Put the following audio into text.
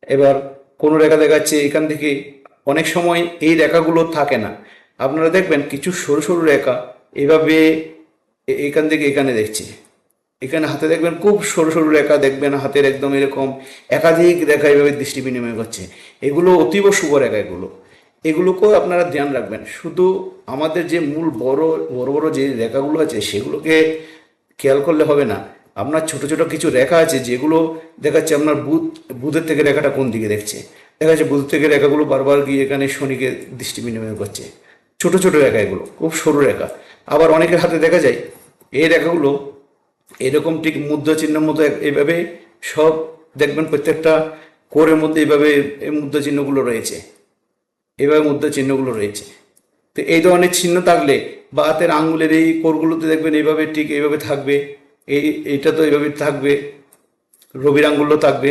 এবার কোনো রেখা দেখাচ্ছে এখান থেকে, অনেক সময় এই রেখাগুলো থাকে না। আপনারা দেখবেন কিছু সরু সরু রেখা এভাবে এখান থেকে এখানে দেখছে, এখানে হাতে দেখবেন খুব সরু সরু রেখা দেখবেন হাতের একদম এরকম একাধিক রেখা এভাবে দৃষ্টি বিনিময় করছে। এগুলো অতীব শুভ রেখা, এগুলোকেও আপনারা ধ্যান রাখবেন। শুধু আমাদের যে মূল বড় বড় বড় যে রেখাগুলো আছে সেগুলোকে খেয়াল করলে হবে না, আপনার ছোট ছোট কিছু রেখা আছে যেগুলো দেখাচ্ছে আপনার বুধের থেকে রেখাটা কোন দিকে দেখছে, দেখা যাচ্ছে বুধ থেকে রেখাগুলো বারবার গিয়ে এখানে শনিকে দৃষ্টি বিনিময় করছে। ছোট ছোট রেখা, এগুলো খুব সরু রেখা। আবার অনেকের হাতে দেখা যায় এই রেখাগুলো এরকম ঠিক মুদ্রা চিহ্নের মতো এইভাবে সব দেখবেন প্রত্যেকটা কোরের মধ্যে এইভাবে এই মুদ্রা চিহ্নগুলো রয়েছে, এইভাবে মুদ্রা চিহ্নগুলো রয়েছে। তো এই ধরনের চিহ্ন থাকলে বা হাতের আঙ্গুলের এই কোরগুলোতে দেখবেন এইভাবে ঠিক এইভাবে থাকবে, এইটা তো এইভাবে থাকবে, রবির আঙ্গুলও থাকবে।